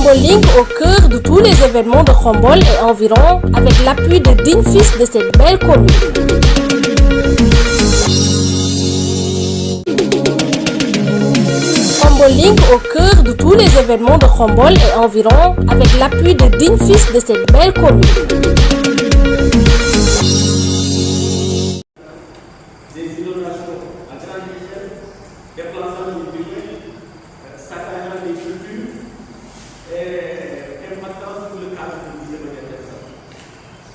Khombole au cœur de tous les événements de Khombole et environ avec l'appui de dignes fils de cette belle commune. Khombole au cœur de tous les événements de Khombole et environ avec l'appui de dignes fils de cette belle commune.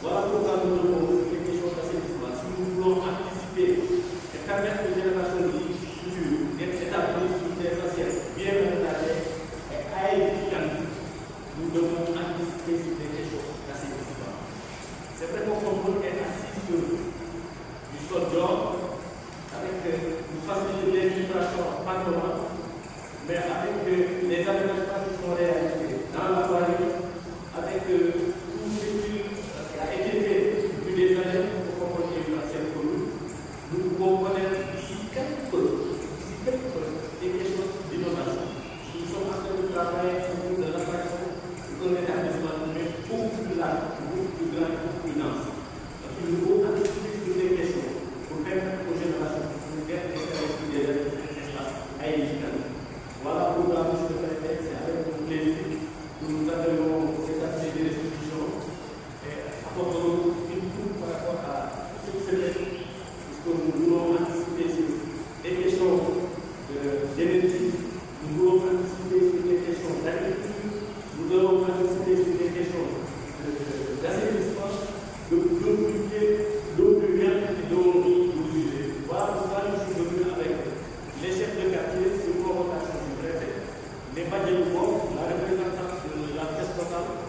Voilà pourquoi nous devons les questions d'assainissement. Si nous voulons anticiper et permettre aux générations futures d'être établies sur des assiettes bien installées et aériennes, nous devons anticiper sur des questions d'assainissement. C'est vrai qu'on est assis sur du sol d'or, avec une facilité d'infiltration panorama, mais avec les aménagements qui sont réalisés dans la vallée, avec tout ce qui a été fait depuis des années pour composer une ancienne commune, nous pouvons connaître d'ici quelques peu des questions d'innovation. Nous sommes en train de travailler autour de l'attraction d'un établissement beaucoup plus large, beaucoup plus grand, beaucoup plus dense. Donc il nous faut anticiper sur des questions pour permettre aux générations futures d'être installées sur des espaces aériens. Voilà pourquoi, monsieur le préfet, c'est avec mon plaisir que nous appelons cet atelier de restitution et apporterons une coupe par rapport à ce qui se fait, puisque nous voulons anticiper sur des questions d'énergie, nous voulons anticiper sur des questions d'agriculture, nous devons anticiper sur des questions d'assainissement, de l'eau plus bien et de l'eau usée. Voilà pourquoi nous sommes venus avec les chefs de quartier sur convocation du préfet, les badiens du port, la représentante de la presse totale,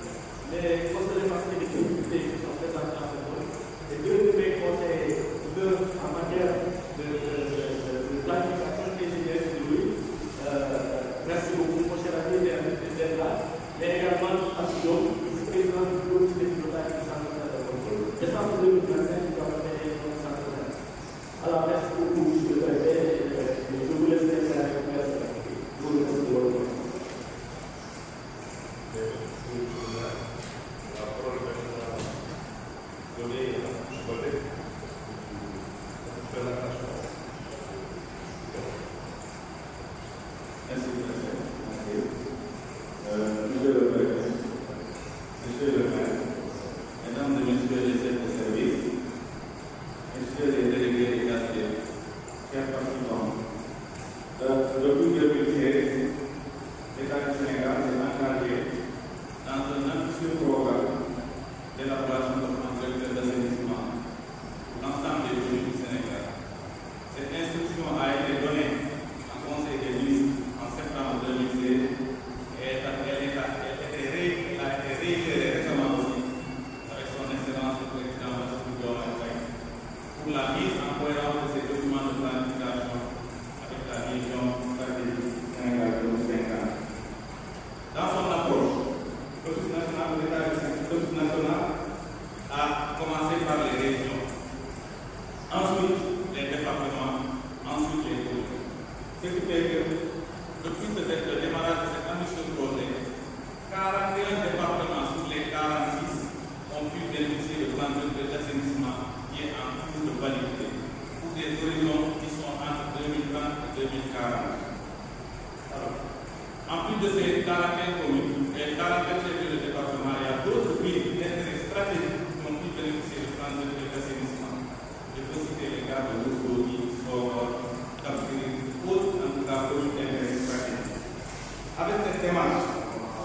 les conseillers de sécurité qui sont présents dans ce point, et deux de mes conseillers, deux en matière de planification ingénierie de Louis. Merci beaucoup, mon cher ami, d'être là, mais également à Sion, vice-président du bureau de pilotage du centre de contrôle. Décembre 2025, nous avons fait un centre de. Alors, merci beaucoup, monsieur le préfet. Je vous laisse laisser avec vous. Je vous remercie de votre temps. La parole est donnée à mon collègue pour faire la tâche. Merci, préfet. Monsieur le préfet, monsieur le maire, mesdames et messieurs les chefs de service, messieurs les délégués des quartiers, chers participants, depuis 2016, l'État du Sénégal s'est engagé dans un ambitieux programme d'élaboration de plans directeurs d'assainissement pour l'ensemble des communes du Sénégal. Cette instruction a été donnée en Conseil des ministres en septembre 2016 et elle a été réitérée récemment aussi avec son Excellence le Président Bassirou Diomaye Faye pour la mise en cohérence de ces documents de planification avec la vision stratégique Sénégal 2050. Dans son approche, l'Office national de l'État l'Office national a commencé par les régions, ensuite les départements, ensuite les communes. Ce qui fait que depuis le démarrage de cet ambitieux projet, 41 départements sur les 46 ont pu bénéficier de plans d'assainissement qui est en cours de validité pour des horizons qui sont entre 2030 et 2040. Alors, en plus de ces 41 communes et 41 chefs de département, il y a d'autres villes d'intérêt stratégique qui ont pu bénéficier de plans d'assainissement. Je peux citer les cas de Ourossogui, Sogor, Kaffrine, autres en tout cas communes d'intérêt stratégique. Avec cette démarche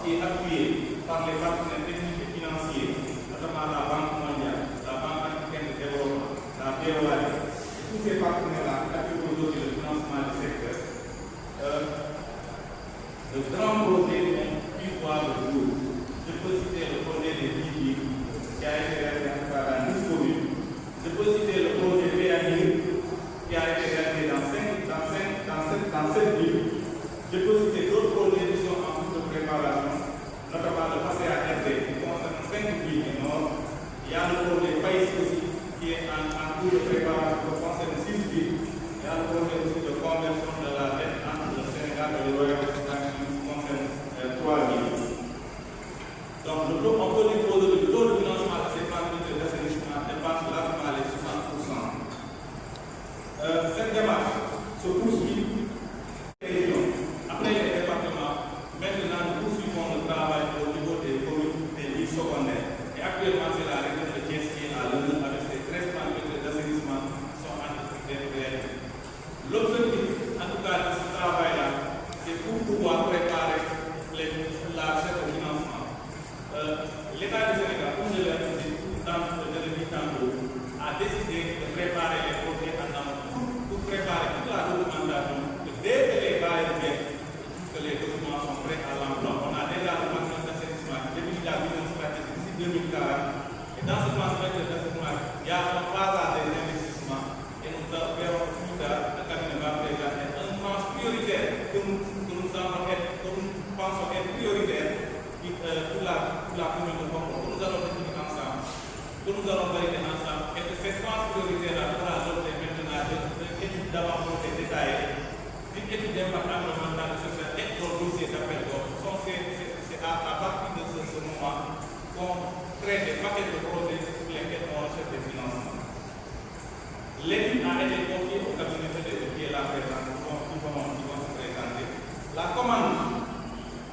qui est appuyée par les partenaires techniques et financiers, notamment la Banque mondiale, la Banque africaine de développement, la BOAD, et tous ces partenaires-là qui appuient aujourd'hui le financement du secteur, de grands projets ont pu voir le jour. Je peux citer le projet des Didi qui a été réalisé dans 10 communes. Je peux citer le projet Réanir qui a été réalisé dans 7 villes. Je peux citer d'autres projets qui sont en cours de préparation, notamment le passé à RD qui concerne 5 villes du Nord. Il y a le projet Païs aussi qui est en cours de préparation qui concerne 6 villes. Il y a le projet aussi de conversion de la dette entre le Sénégal et le Royaume-Uni qui concerne que nous allons valider ensemble et que cette phase prioritaire fera l'objet maintenant d'une étude d'avant-projet détaillée, d'une étude d'impact environnemental et social et d'un dossier d'appel d'offres. C'est à partir de ce moment qu'on crée des paquets de projets pour lesquels on recherche des financements. L'étude a été confiée au cabinet qui est là présent, qui vont se présenter. La commande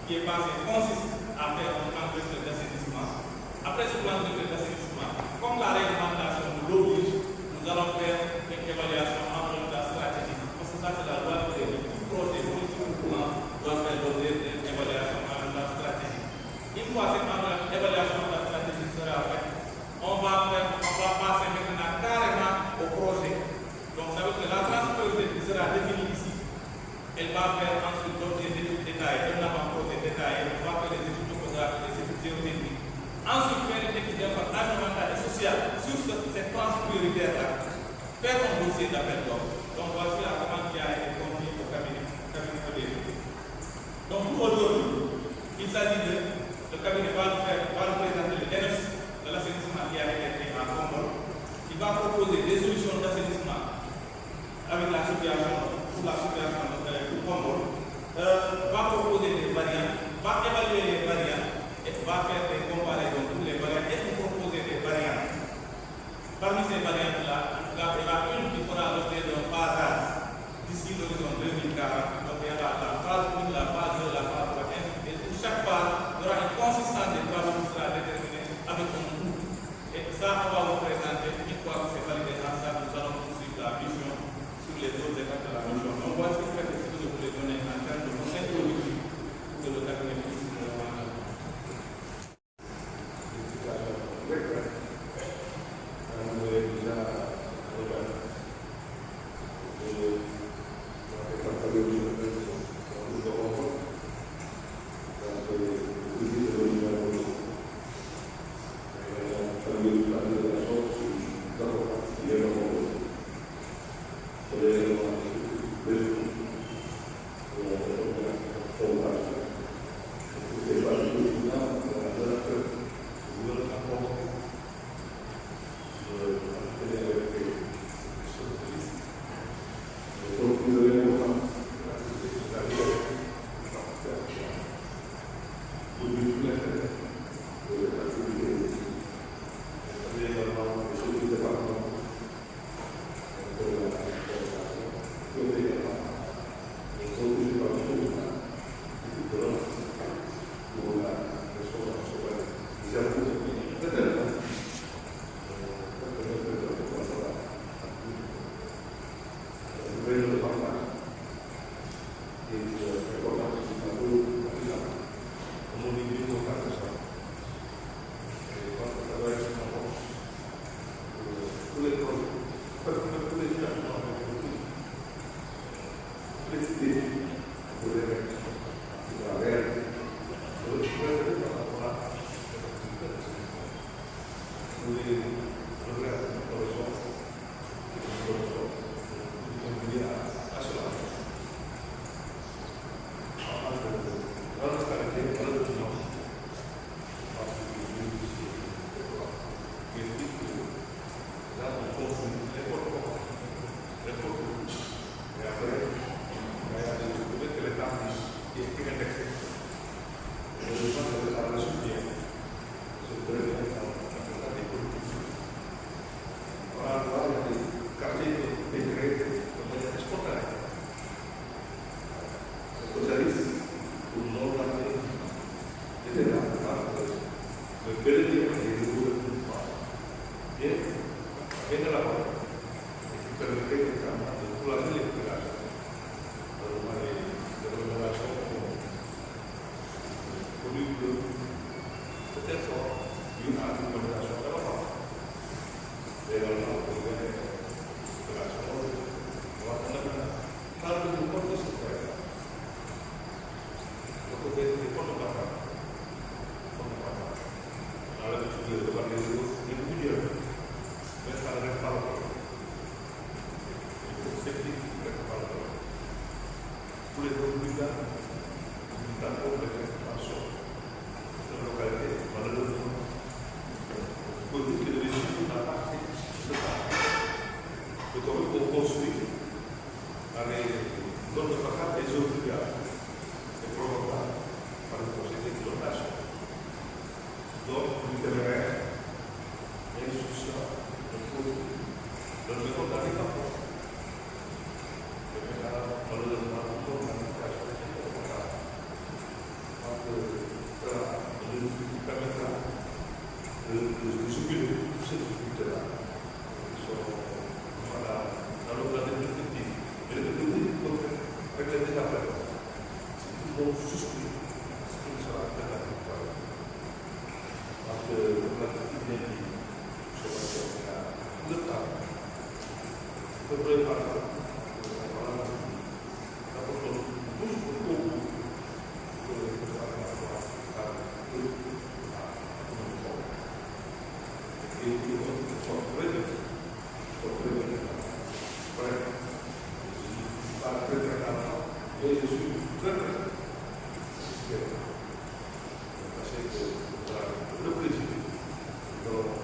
qui est passée consiste à faire un plan directeur d'assainissement. Après ce plan directeur d'assainissement, comme la réglementation nous l'oblige, nous allons faire une évaluation environnementale stratégique. Parce que ça, c'est la loi de tout projet politique ou plan doit faire l'objet d'une évaluation environnementale stratégique. Une fois cette évaluation environnementale stratégique sera faite, on va passer maintenant carrément au projet. Donc ça veut dire que la transpriorité qui sera définie ici, elle va faire ensuite l'objet d'études détaillées, d'un avant-projet détaillé, on va faire les études topographiques, les études géotechniques. Ensuite, faire une étude d'impact environnemental et social sur cette transprioritaire-là, faire un dossier d'appel d'offres. Donc voici la commande qui a été confiée au cabinet de l'étude. Donc pour aujourd'hui, il s'agit de, le cabinet va nous présenter le diagnostic de l'assainissement qui a été fait à Khombole. Il va proposer des solutions d'assainissement avec la situation pour la situation de Khombole, va proposer des variantes, va évaluer les variantes et va faire des comparaisons pour les variantes et nous proposer des variantes. Parmi ces variantes-là, il y en a une qui fera l'objet d'un phasage d'ici l'horizon 2040. Donc il y aura la phase 1, la phase 2, la phase 3, et pour chaque phase, il y aura une consistance des travaux qui sera déterminée avec un coût. Et ça, on va vous présenter une fois que c'est validé ensemble, nous allons poursuivre la mission sur les autres étapes de la mission. Donc voici ce que je voulais donner en termes de mon introduction de le cabinet de Così che deve souscrit à ce qui sera fait la victoire. Parce que la petite bien dit, je vais dire, le temps, le préparer, et je suis très satisfait parce que le président de l'Europe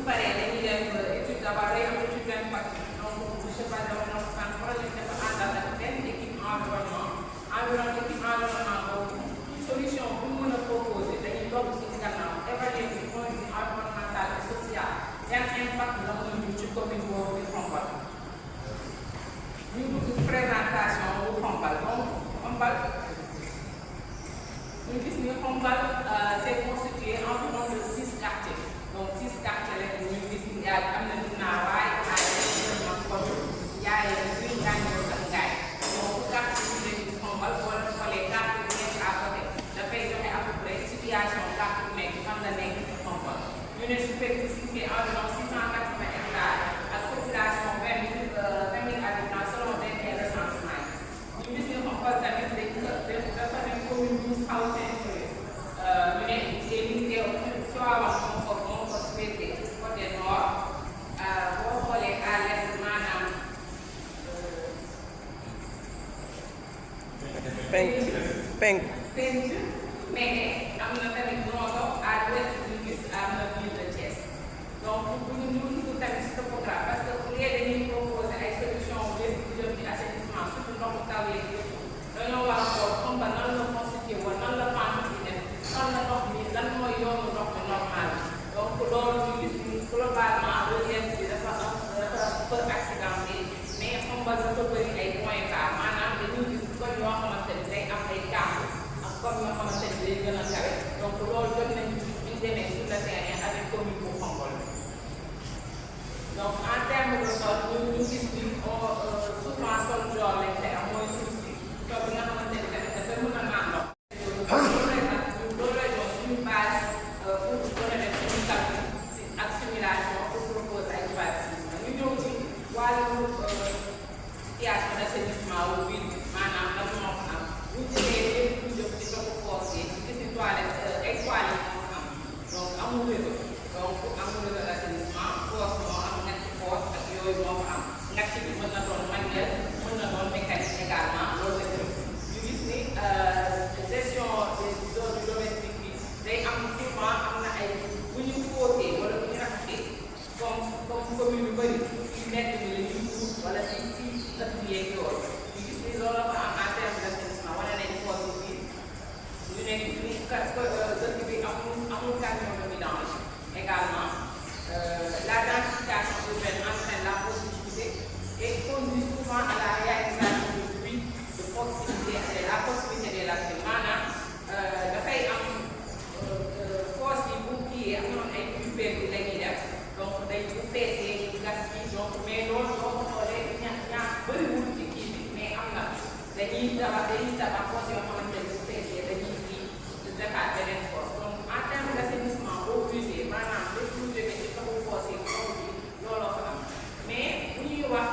paree dañuy def étude d'abord day am étude d'impact donc monsieur Badara na ko sànq projet dafa àndal ak benn équipe environnement boobu solution bu mu mën a proposer dañuy toog ci gannaaw évaluer du point de vue environnemental et social yan impact la mën a jur ci commune boobu di Xombal ñu dugg présentation bu Xombal donc Xombal ñu gis ni Xombal c'est constitué environ de 6 quartiers donc 6 quartiers rek ñu gis ni am na Ginaawaay Yaayeen Green Gandiol ak Ngaye donc quartier yi leen gis Xombal boo leen xoolee quartier bu nekk à côté dafay joxe à peu près situation quartier bu nekk fan la nekk ci Xombal ñu ne superficie environ 680 hectares ak population 20 000 habitants selon dernier recensement ñu gis ni Xombal tamit dafa nekk commune bu xaw a ñu ne ci limité moo ko féete côté nord boo xoolee à l'est maanaam penk mais am na tamit Noto à l'ouest ñu gis am na ville de Thiès donc bu ñu dugg tamit si topographe parce que bu dee dañuy proposer ay solution lépp lu jëm ci assainissement surtout ndoxu taw yeeg yëpp dañoo war a xool Xombal nan la constitué woon nan la pente bi def nan la ndox mi lan mooy yoonu ndox mi normal donc loolu ñu gis ni globalement relief bi dafa peu accidenté mais Xombal dafa bëri ay points bas maanaam dañuy gis kon yoo xamante ni day am ay kàmb ak comme yoo xamante ni day gën a kawe donc loolu jot nañu gis bi ñu demee sur le terrain avec commune bu Xombal donc en terme de sol ñu gis ni souvent sol joor lañ koy am mooy suuf si tool bi nga xamante ni tamit dafa mën a naan ndox loolu lay doon suñu base pour mën a def suñu calcul ak simulation pour proposer ay bâtiment ñu ñëw ci wàllu situation d'assainissement wu ville maanaam lan moo ko am bu ñu jëlee lépp lu jëm ci ndoxu foos yi gis ni toilette ay toilettes moo am donc amul réseau donc amul réseau d'assainissement foos moo am ñetti foos ak yooyu moo ko am ngàcc bi mën na doon manuel mën na doon mécanique également loolu la ñu gis ni gestion des eaux domestiques bi day am souvent am na ay bu ñu fóotee wala bu ñu raxasee comme commune yu bëri ci nekk bi la ñuy tuur wala ci ëtt bi yeeg yooyu ñu gis ni loolu la am en terme d'assainissement wala nañ foos yi ñu nekk ni dëkk bi amul camion de vidange également la densification urbaine entraîne la possibilité et conduit souvent à la réalisation de puits de proximité et la proximité des latrines maanaam dafay am foos yi bu kii am noonu ay puits bi la ñuy def donc day bu feesee gas bi donc mais loolu boo ko xoolee ñaar bëriwul ci kii bi mais am na dañuy tabax foos yoo xamante ne bu feesee dañuy kii defaat beneen foos donc en terme d'assainissement eaux usées maanaam lépp lu jógee ci kaw foos yi kaw bi looloo fa am mais bu ñuy wax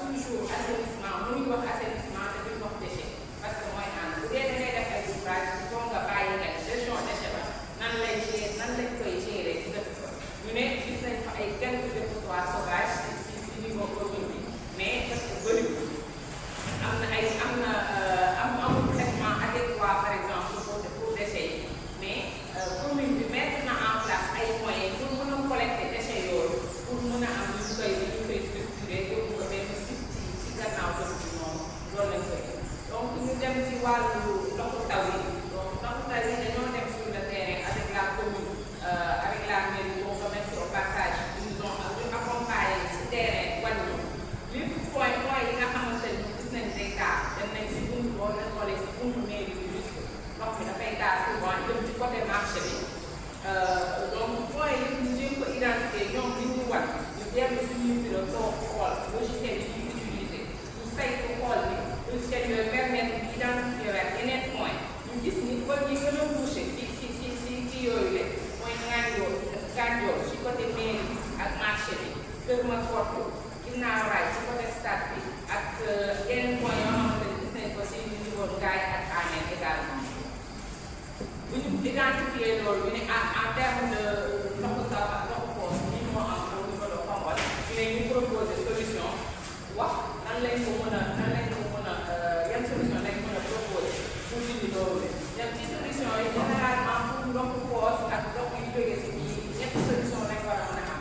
toujours assainissement mënuñu wax assainissement te duñ wax déchet parce que mooy ànd bu dee da ngay def ay ouvrage foog nga bàyyi nag gestion déchet ba nan lañ koy gérer ci dëkk ba ñu ne gis nañ fa ay quelques dépotoirs sauvages ci niveau commune bi mais parce que bëriwul amul traitement adéquat par exemple pour déchets yi mais commune bi mettre na en place ay moyens pour mën a collecter déchets yooyu pour mën a am ñu koy structurer yóbbu ko benn site ci gannaaw dëkk bi noonu loolu lañ koy donc ñu dem ci wàllu ndoxu taw yi donc ndoxu taw yi dañoo dem sur le terrain avec la commune avec la mairie boo ko mettre au passage ils ont accompagné ci terrain wàllu lépp point yi nga xamante ni gis nañ day taa dem nañ si buntu boo leen xoolee si buntu mairie bi juste ndox mi dafay taa souvent jëm ci côté marché bi donc point yi ñu jéem ko identifier ñoom li ñu war ñu dellu suñuy bureau toog xool logiciel yi ñuy utiliser ñu saytu xool ni logiciel yooyu permettre ñu identifier waat yeneen point ñu gis ni kon ñi gën a bouché ci yooyu la mooy Gandiol ci côté mairie ak marché bi Kër Mafortu Ginnaaw Raay ci côté stade bi ak yeneen point yoo xamante ne gis nañ ko ci niveau Ngaye ak Amen également bu ñu identifier loolu ñu ne en terme de ndoxu taw ak ndoxu foos ñi moo am au niveau de Xombal ñu ne ñu proposer solution wax nan lañ ko mën a yan solution lañ mën a proposer pour dindi loolu ñoom ci solution yi généralement pour ndoxu foos ak ndox yu jógee si ñetti solution lañ war a mën a am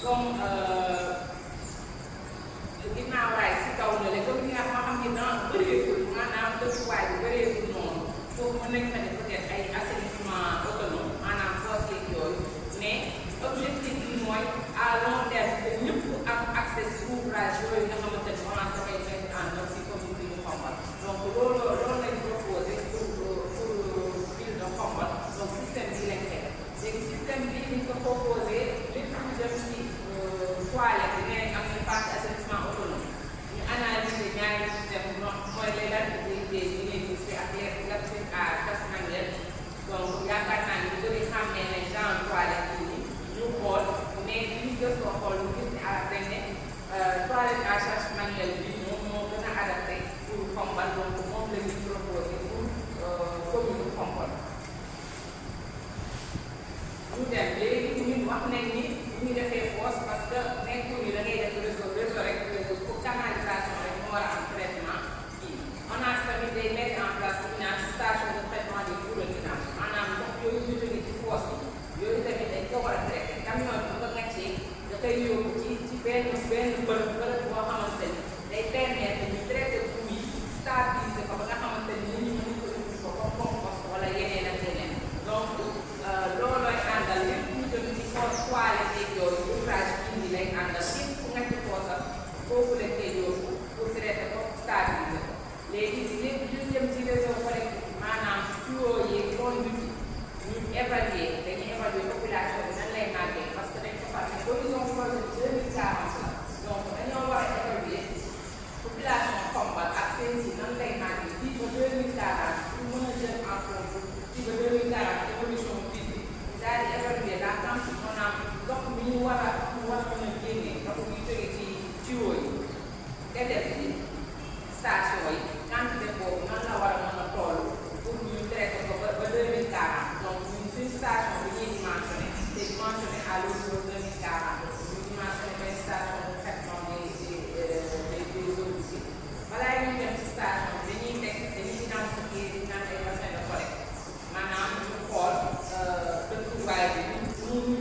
comme ginnaaw raay si kaw na le comme ni nga xam ne dans bëreetul maanaam dëkkuwaay bi bëreetul noonu foofu mën nañ fa ne peut-être ay assainissement autonome maanaam fosse yeeg yooyu mais objectif bi mooy à long terme que ñëpp am accès si ouvrage yooyu nga xamante ne ONAS dafay mettre en œuvre si commune bi ñu Xombol donc loolu lañ proposé pour ville de Xombol donc système bi lañ teg léegi système bi ñu ko proposé lépp lu jëm si toilette bi nee am na partie assainissement autonome ñu analysé ñaari système mooy les latrines yi ngay gis fi ak les latrines à casse manuelle donc yaakaar naa ni ñu bëri xàmmee ne genre toilette yi ñu xool mais li ñu gëstoo xool ñu gis ne dañ ne toilette à charge manuelle bi moom moo gën a adapté pour Xombol donc moom la ñuy proposé pour commune Xombol ñu dem léegi ñun wax nañ ni ñu defee fosse parce que nekkul ni da ngay def réseau rek pour canalisation rek moo war a am traitement kii ONAS tamit day mettre en place une station de traitement des eaux de vidange maanaam ndox yooyu ñu jógee ci fosse yi yooyu tamit dañ ko war a traité camion bi nga ngàccee da koy yóbbu ci benn bërëb boo xamante ni day permettre ñu traité pour yi stabiliser ko ba nga xamante ni nit ñi mën ko indi ko comme compost wala yeneen ak yeneen donc loolooy àndal lépp ñu jëm ci toilette yeeg yooyu ouvrage indi lay àndal képp ku ngàcc foosam foofu la koy yóbbu pour traité ko stabiliser ko léegi si lépp ñu jëm ci réseau collectif maanaam tuyaux yeeg conduite ñu évaluer dañuy évaluer population bi nan lay màggee parce que dañ ko xam ne horizon projet 2040 la donc dañoo war a évaluer population Xombol ak seen si nan lay màggee fii ba 2040 pour mën a jël en compte fii ba 2040 évolution bi daal di évaluer la quantité maanaam ndox mi ñu war a mën a génnee ndox mi jógee ci tuyaux yi te def ci station yi quantité boobu nan la war a mën a toll pour ñu traité ko ba 2040 donc ñun suñu station bi ñuy dimensionné te dimensionné à l'horizon 2040 ñu dimensionné benn station de traitement des eaux usées balaa ñuy dem ci station bi dañuy identifier di naan ay bassin de collecte maanaam ñu xool dëkkuwaay bi ñu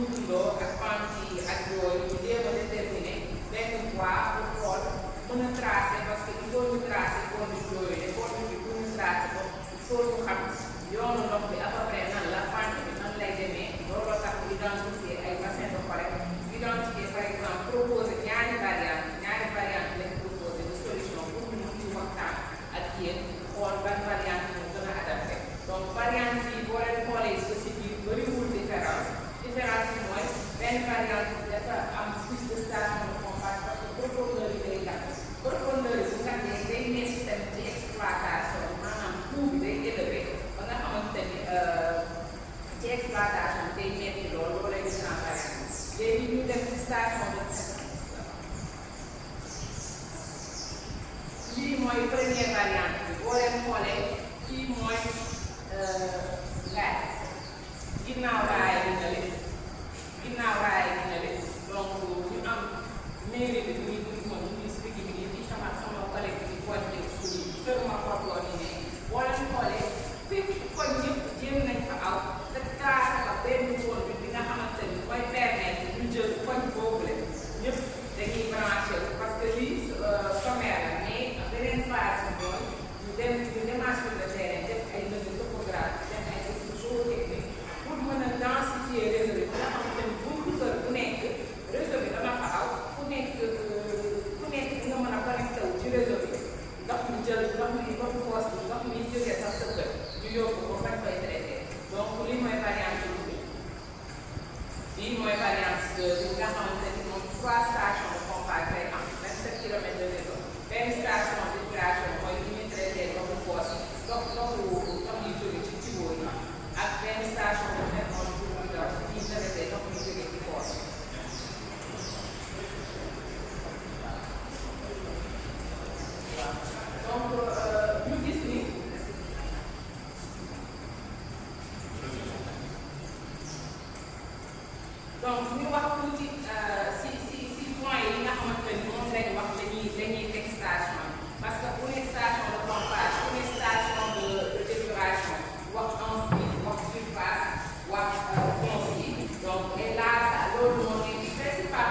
dundoo ak pente yi ak yooyu ñu jéem a déterminer benn voie pour xool mën a tracer parce que il faut ñu tracer conduite yooyu ne conduite bi pour ñu tracer ko il faut ñu xam yoonu ndox bi à peu près nan la pente bi nan lay demee looloo tax identifier ay bassin de collecte identifier par exemple proposer ñaari variante lañ proposer de solution pour ñu mën ci waxtaan ak yéen xool ban variante ñu gën a adapté donc variante yi boo leen xoolee si biir bëriwul différence yi mooy benn variante bi dafa am plus de station de pompage parce que profondeur yi day gàtt profondeur yi bu gàttee day nekk tamit ci exploitation maanaam coût bi day élevé ba nga xamante ni ci exploitation bi day metti loolu lay différent variante léegi ñu def ci station de lii mooy première variante bi boo leen xoolee fii mooy laaj ginnaaw raay bi na leen donc ñu am mairie bi muy dugg moom ñu ngi si digg bi fii sama collègue bi boo ci suñu kër ma xool ni ne boo leen xoolee fépp koñ yëpp jéem nañ fa aw te tracé fa benn zone bi nga xamante ni mooy permettre ñu jël koñ boobu la ñëpp dañuy branché wu parce que lii sommaire la mais beneen phase bi mooy ñu démarche sur le terrain def ay lënd topographie def ay études géotechniques pour mën a densifier réseau bi nga xamante ni buntu kër bu nekk réseau bi dana fa aw ku nekk nga mën a connecté wu ci réseau bi ndox mi jël ndox foos bi ndox mi jógee sax sa kër ñu yóbbu ko fañ koy traité donc lii mooy variante bi bii mooy variante bi nga xamante ni moom 3 stations de pompage lay am 27 kilomètres de réseau benn station d'épuration mooy li ñuy traité ndoxu foos ndox yi jóge ci tuyau yi ak benn station de traitement de vidange ñuy traité ndox yi jóge ci foos donc ñu gis ni donc ñu wax tuuti si point yi nga xamante ni moom lañ wax dañuy teg station parce que bu ne station de pompage bu ne station de d'épuration wax ampli wax surface wax foncier donc et là loolu moo nekk principal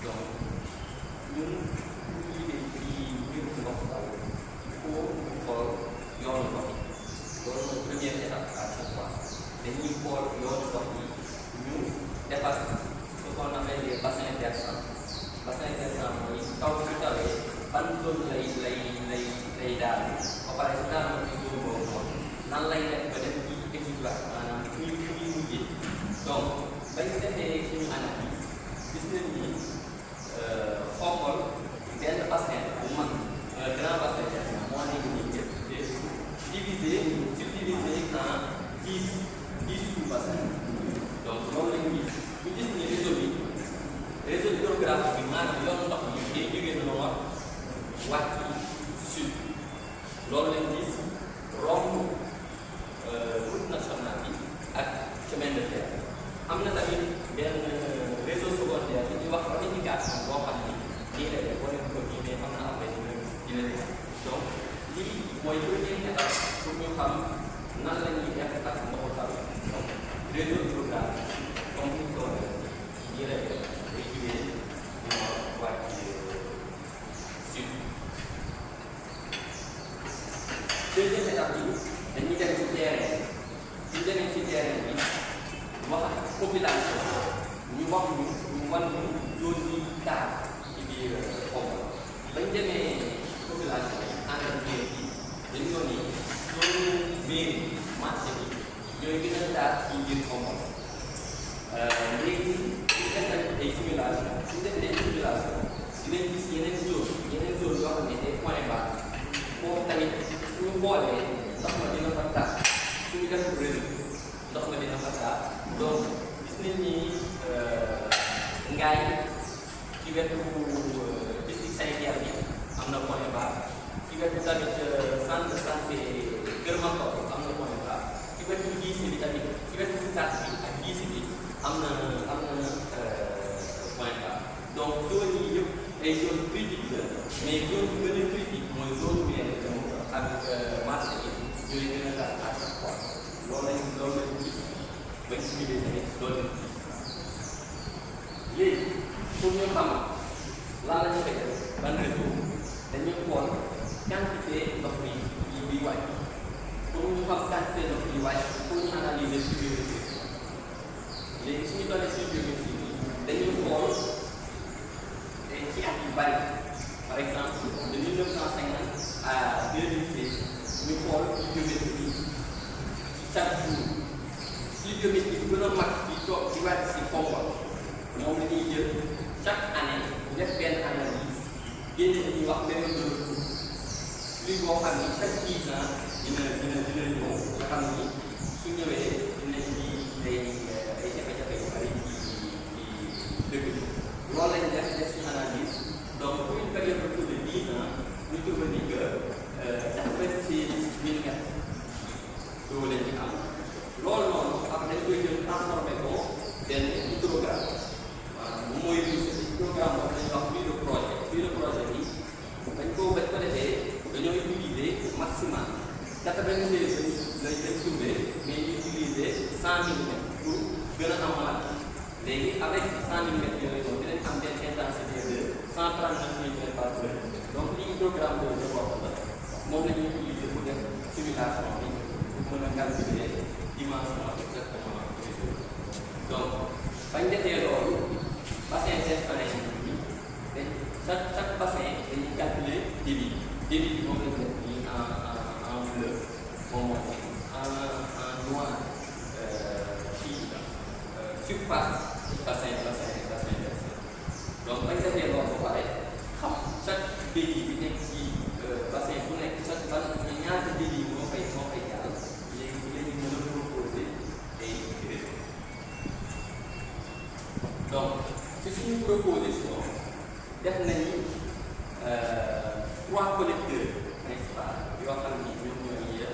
donc ñun ñu liggéey ci mbirum ndox taw il faut ñu xool yoonu ndox yi loolu mooy première étape à chaque fois dañuy xool yoonu ndox yi ñu defar ce qu'on appelle les bassins versants bassin versant mooy taw bi su tawee ban zone lay daal ba pare su daal ci zone boobu noonu nan lay def ba def ci exutoire maanaam fu ñuy mujjee donc bañ defee suñu analyse gis nañ ni Xombol benn bassin bu mag grand bassin versant moo nekk nii yëpp divisé subdivisé en 10 sous-bassins donc loolu lañ gis ñu gis ni réseau hydrographique bi maanaam yoonu ndox mi day jógee nord wàcc sud loolu lañ gis romb route nationale bi ak chemin de fer am na tamit benn réseau secondaire bi ñuy wax ramification boo xam ni lii lay def wala ko nii mais am na après dina def donc lii mooy première étape pour ñu xam nan la ñuy def ak ndoxu taw donc réseau hydrographique comme ni ko lii lay def day jógee nord wàcc sud. Deuxième étape bi dañuy dem ci terrain bi ñu demee ci terrain bi wax ak population ñu wax ñu wan ñu zone yi taal ci biir Xombol bañ demee population yi ànd ak biir bi dañu doon ni zone mairie marché bi ñooy gën a taal ci biir Xombol léegi su def nañ ay simulation su defee ay simulation dinañ gis yeneen zone yoo xam ne des points bas foofu tamit suñu boolee ndox ma dina fa tax suñu def réseau ndox ma dina fa tax donc gis nañ ni ngaay ci wetu district sanitaire bi am na point bas ci wetu tamit centre santé Kër Makor am na point bas ci wetu giisi bi tamit ci wetu stade bi ak giisi bi am na point bas donc zone yi yëpp ay zone critique la mais zone bi gën a critique mooy zone bi ak marché bi yooyu gën a daal à chaque fois loolu lañ gis bañ si biir tamit loolu lañ gis léegi pour ñu xam lan la ñu koy def ban réseau dañuy xool quantité ndox mi yi biy wàcc pour ñu xam quantité ndox yi wàcc pour ñu analyser pluviométrie léegi suñu données pluviométrie bi dañuy xool ci at yu bari par exemple de 1950 à 2016 ñu xool pluviométrie bi ci chaque jour pluviométrie bi gën a mag ci toog ci wàcc si Xombol moom la ñuy jël chaque année ñu def benn analyse génne li ñuy wax benn pluie boo xam ni chaque 10 ans dina ñëw nga xam ni su ñëwee dina ci ay jafe-jafe yu bari ci dëkk bi loolu lañ def suñu analyse donc pour une période autour de 10 ans ñu trouvé ni que 86 millimètres d'eau lañ ci am loolu noonu am dañ koy jël transformé ko benn hydrogramme waaw moom mooy hydrogramme boobu dañuy wax fii de projet bi bañ ko defee dañoo utiliser maximal 96 lañ trouvé mais ñu utiliser 100 millimètres pour gën a amaat léegi avec 100 millimètres yooyu noonu dinañ am benn intensité de 139 millimètres par heure donc li hydrogramme de boobu la moom la ñuy utiliser pour def simulation bi pour mën a calculer dimension exactement réseau donc bañ defee loolu bassin versant bi chaque bassin dañuy calculer débit bi moom lañ def nii en bleu moom moo en noir surface bassin versant donc bañ defee loolu ba pare xam chaque débit bi nekk ci bassin bu nekk chaque ban ñaata débit moo fay jàll léegi mën a proposer ay réseau donc ci suñu proposition def nañu 3 collecteurs principaux yoo xam ni ñoom ñooy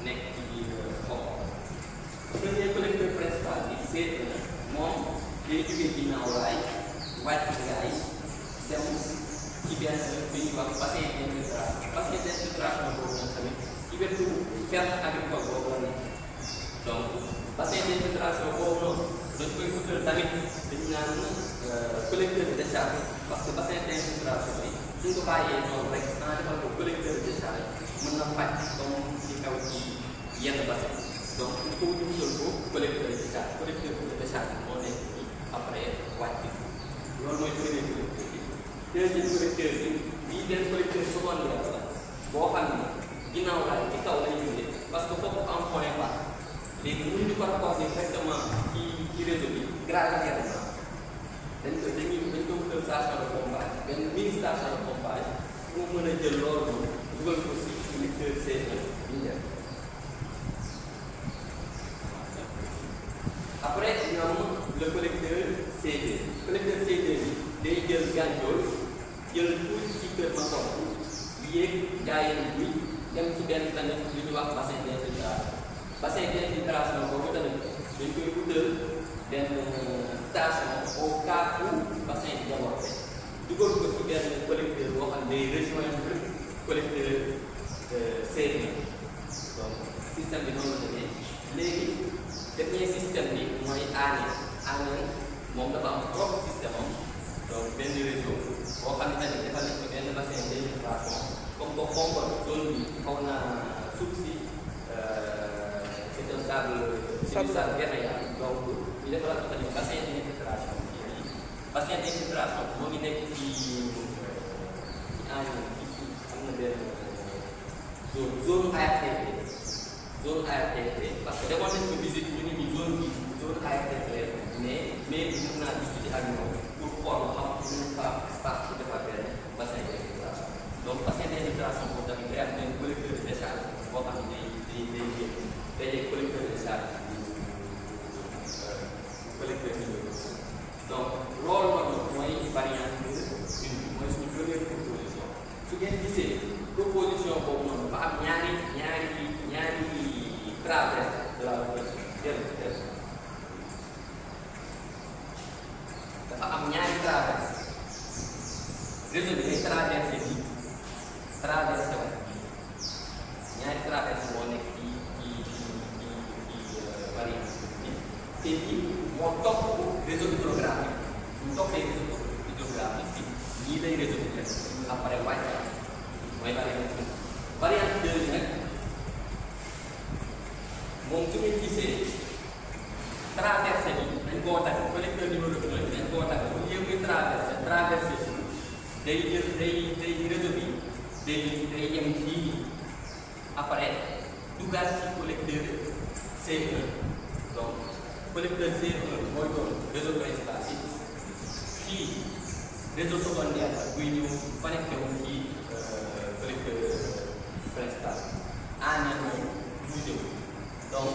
nekk ci biir Xombol premier collecteur principal bi seet na moom day jógee ginnaaw raay wàcc ngaay dem ci benn bi ñuy wax bassin d'infiltration boobu nag tamit ci wetu ferme agricole boobu la nekk donc bassin d'infiltration boobu noonu dañ koy utal tamit dañu naan collecteur de décharge parce que bassin d'infiltration bi suñ ko bàyyee noonu rek sans defal ko collecteur de décharge mën na fàcc comme ci kaw ci yenn bassin donc il faut ñu wutal ko collecteur de décharge moo nekk nii après wàcc bi loolu mooy premier collecteur bi. deuxième collecteur bi bii benn collecteur secondaire la boo xam ne ginnaaw laay ci kaw lay jógee parce que foofu am point bas léegi mënuñu ko raccorder directement ci réseau bi gratuitement dañ ko wutal station de pompage benn mini station de pompage pour mën a jël loolu dugal ko si collecteur C1 bi ñu def. après ñoom le collecteur C2 collecteur C2 bi day jël gàncax jël tuuti ci kër Masson yéeg jaayeen bi dem ci benn tamit lu ñuy wax bassin d'infiltration boobu tamit dañ koy wutal benn station au cas où bassin bi débordé dugal ko ci benn collecteur boo xam ne day rejoindre collecteur C1 donc système bi noonu la demee léegi dernier système bi mooy ANEL moom dafa am propre système am donc benn réseau boo xam ne tamit defal nañ ko benn bassin d'infiltration comme que xombal zone bi xaw naa suuf si c'est un sable verréal donc ñu defal ko tamit bassin d'infiltration moo ngi nekk ci ANEL ci am na benn zone ARTP parce que demoon nañ ko visite ñu ngi zone ARTP mais bi mën naa discuter ak ñoom pour xool xam ñu fa espace pour defar benn bassin d'infiltration donc bassin d'infiltration boobu tamit day am benn collecteur de décharge boo xam ne day collecteur de décharge collecteur numéro donc loolu mooy variante une mooy suñu première proposition su ngeen gisee proposition boobu noonu dafa am ñaari traverse de la dafa am ñaari traverse réseau bi day traversé bi traversé waat ñaari traverse moo nekk ci variante bi te bii moo topp réseau hydrographique bu toppee réseau hydrographique bi ñii lay réseau bi def après wàcc mooy variante 2 bi nag moom su ngeen gisee traversé bi dañ koo tagg collecteur numéro 2 dañ koo tagg bu yëg muy traversé day jël day réseau bi day yem fii après dugaat ci collecteur C1 donc collecteur C1 mooy doon réseau principal bi fii réseau secondaire la buy ñëw connecté wu ci collecteur principal ANEL moom bougé wu donc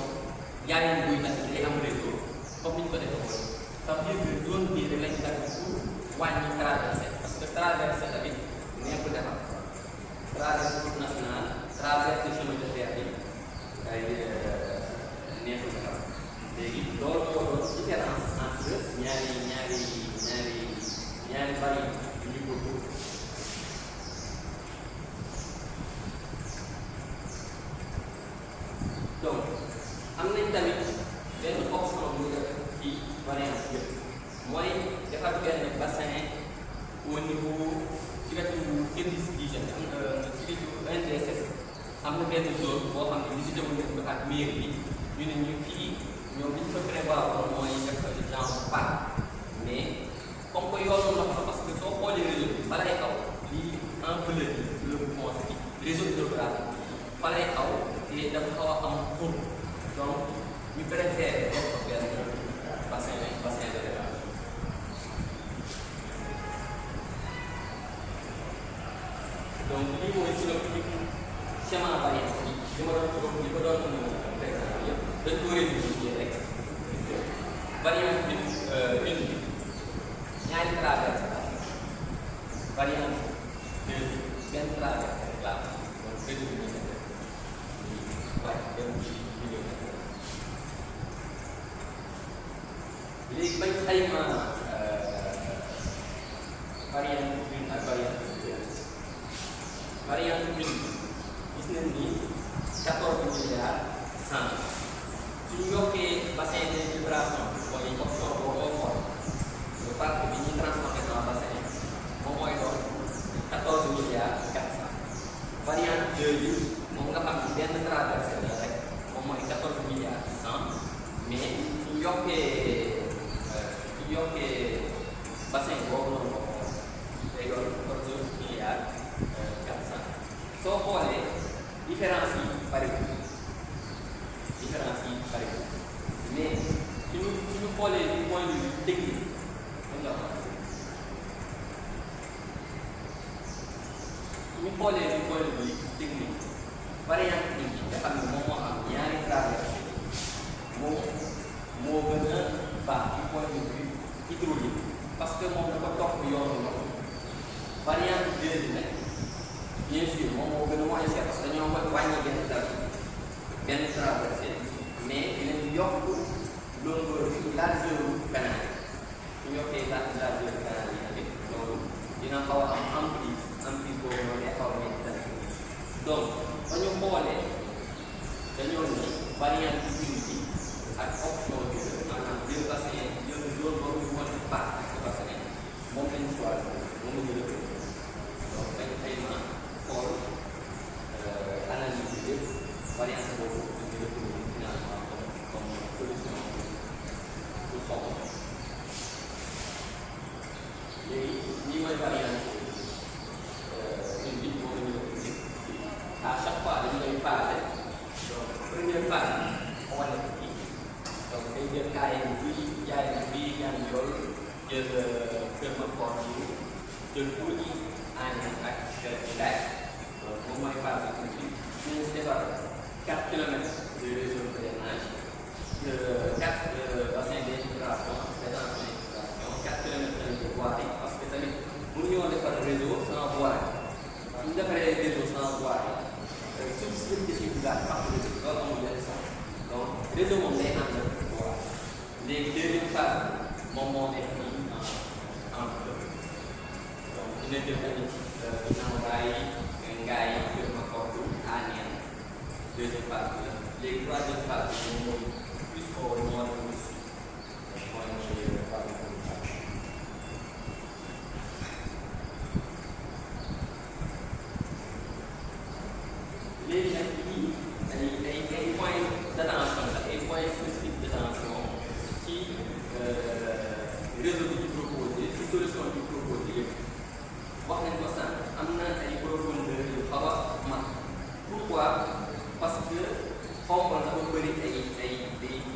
jaayeen buy nag day am réseau comme ni ñu ko defee woon ça veut dire que zone bii rek lañ dagg pour wàññi traversé parce que traversé tamit nekkul defar traversé route nationale traversé chemin de fer bi ay nekkul defar léegi loolu moo doon différence entre ñaari variétés yu ñu ko donc am nañ tamit benn option bu ñu def ci variante yëpp mooy defar benn bassin au niveau ci wetu service d'hygiène ci wetu NDSS am na benn zone boo xam ne visité wu ñu ko ak mairie bi ñu ne ñu fii ñoom li ñu fa prévoir mooy def genre parc mais comme que yoonu ndox la parce que soo xoolee réseau bi fa lay aw lii en bleu bi bleu bu foncé bi réseau hydrographique fa lay aw te dafa xaw a am xur donc ñu préféré def ko benn bassin de dérivage donc lii mooy synoptique schéma variante bi li ma doon li ko doon présenté yëpp dañ ko résumé rek variante bi une ñaari traverse la variante deux benn traverse rek la donc résumé bi waaye dem ci vidéo léegi bañ xayma variante une ak variante deux variante une gis nañ ni 14 milliards 100 suñu yokkee bassin d'infiltration mooy option boo ko xool parc bi ñuy transformé dans bassin moom mooy doon 14 milliards 400 variante 2 bi moom nga xam ni benn traversée la rek moom mooy 14 milliards 100 mais su yokkee bassin boobu noonu day doon 14 milliards 400 soo xoolee différence yi bariwul mais suñu xoolee du point de vue technique mën nga wax suñu xoolee du point de vue technique variante bi nga xam ne moom moo am ñaari traversée moo gën a baax du point de vue hydraulique parce que moom dafa topp yoonu ndox variante 2 bi nag bien sûr moom moo gën a moins cher parce que dañoo wàññi benn traversée mais dinañ yokk longueur bi largeur canal su ñu yokkee largeur canal yi tamit loolu dina xaw a am emprise boobu noonu day xaw a nekk tamit donc ba ñu xoolee dañoo ne variante bi ak option bi maanaam deux bassins yoonu zone boobu ñu mën a baax ak bassin moom lañ choisir moom la ñu def donc dañ xayma xool analyse bi yëpp variante boobu ñu def finalement comme solution pour xool léegi lii mooy variante une bi moom la ñu def à chaque fois dañu koy phase donc première phase moo nekk fii donc day jël kaayam bii jaayam bii ñaan yool jël kër ma koor yi jël pour yi ànd ak daay donc moom mooy phase bi ñu si defar 4 kilomètres de réseau de drainage, 4 bassins d'infiltration, 4 kilomètres de voirie, parce que tamit mënuñoo defar réseau sans voirie. Su ñu defaree réseau sans voirie, suuf si yëpp ci biir daal fàq réseau loolu amul benn sens. Donc réseau moom day ànd ak voirie. Léegi deuxième phase moom moo nekk nii en bleu. Donc dina jël tamit ngaay kër ma kooku àneen. Deuxième phase bi la léegi troisième phase bi moom mooy plus au mois de août mooy phase bi. léegi nag lii ay points d'attention la ay points spécifiques d'attention ci réseau bi ñu proposé ci solution bi ñu proposé yëpp wax nañ ko sànq am na ay profondeur yu xaw a mag pourquoi? Parce que xombal dafa bëri des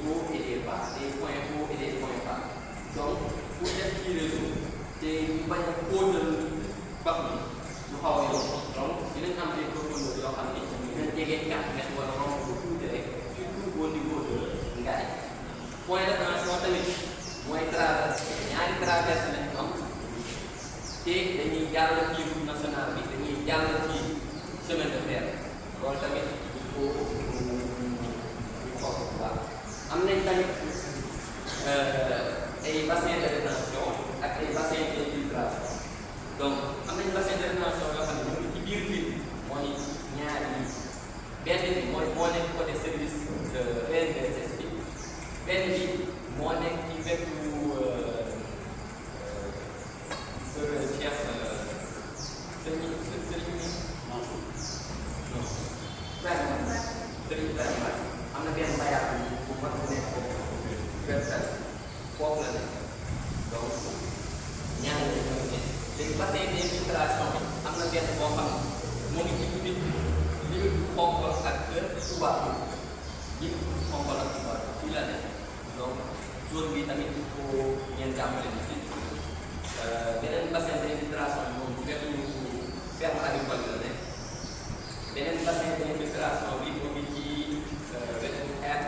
hauts et des bas, des points hauts et des points bas. Donc pour def ci réseau te ñu bañ a xóotal bax mi lu xaw a yomb donc dinañ am des profondeurs yoo xam ne dinañ jege 4 mètres wala romb bu tuuti rek surtout au niveau de Ngaye. Point d'attention tamit mooy traversé ñaari traversé lañ am te dañuy jàll ci route nationale bi dañuy jàll ci chemin de fer loolu tamit. am nañ tamit ay bassins de rétention ak ay bassins d'infiltration donc am nañ bassin de rétention yoo xam ne ñu ngi ci biir ville mooy ñaari benn bi moo nekk côté service de VNDSS bi benn bi moo nekk ci wetu Cheikh Serigne am na benn bayaat bu mag bu nekk foofu la nekk donc ñaari la ñoo ne léegi bassin d'infiltration bi am na benn boo xam moo ngi ci biir li Xombol ak Touba bi Xombol ak Touba fii la nekk donc zone bi tamit il faut ngeen jàppale ni si beneen bassin d'infiltration bi moom wetu ferme agricole bi la nekk beneen bassin d'infiltration bi mu ngi ci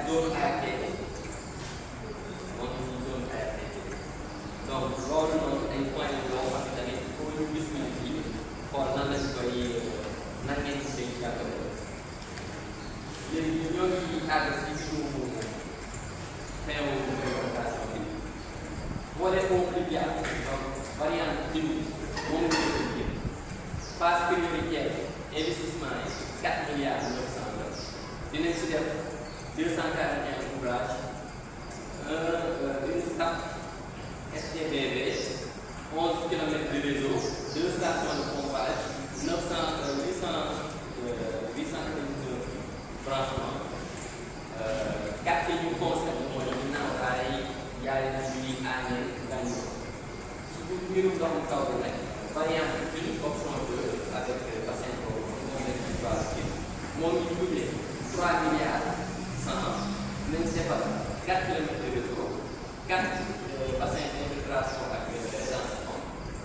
zone ARTP moo ngi ci zone ARTP donc loolu noonu ay points yoo xam ne tamit il faut ñu gis ñu ci xool nan lañ koy nan ngeen ci seen jàppale léegi ñoo ngi àgg si suñu feewu présentation bi volet pluvial donc variante bi moom la ñu koy phase prioritaire investissement yi 4 milliards 900 la dinañ si def 241 ouvrages une STBV mbirum ndoxum taw bi nag variante une option 2 avec bassin boobu moom lañ ci base moo ngi tuddee 3 milliards 100 nañ defal 4 kilomètres de réseau 4 bassins d'infiltration ak rétention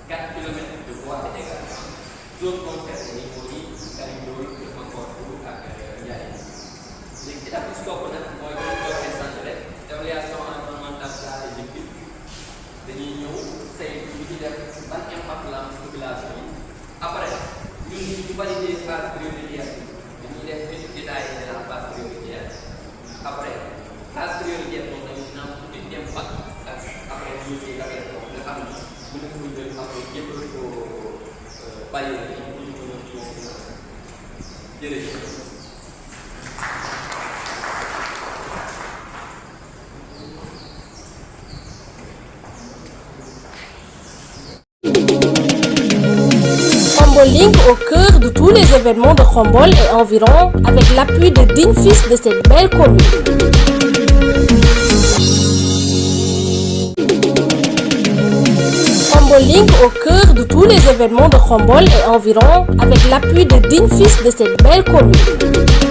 4 kilomètres de voies de dégagement zone concernée yi moo di Kalidou Mankour ak Ndiaye léegi étape bi stop nag mooy bu ñu doon sant rek évaluation environnementale ça et dañuy ñëw saytu li ci def ban impact la am ci population yi après ñun ñu valider phase prioritaire bi dañuy def étude détaillée de la phase prioritaire après phase prioritaire moom dañuy naan étude d'impact ak après ñu siy dafay ko nga xam ni bu nekk ñu jël après yëpp ko bàyyi la ñu mën a jërëjëf. Khombole au cœur de tous les événements de Khombole et environ avec l'appui de dignes fils de cette belle commune. Khombole au cœur de tous les événements de Khombole et environ avec l'appui de dignes fils de cette belle commune.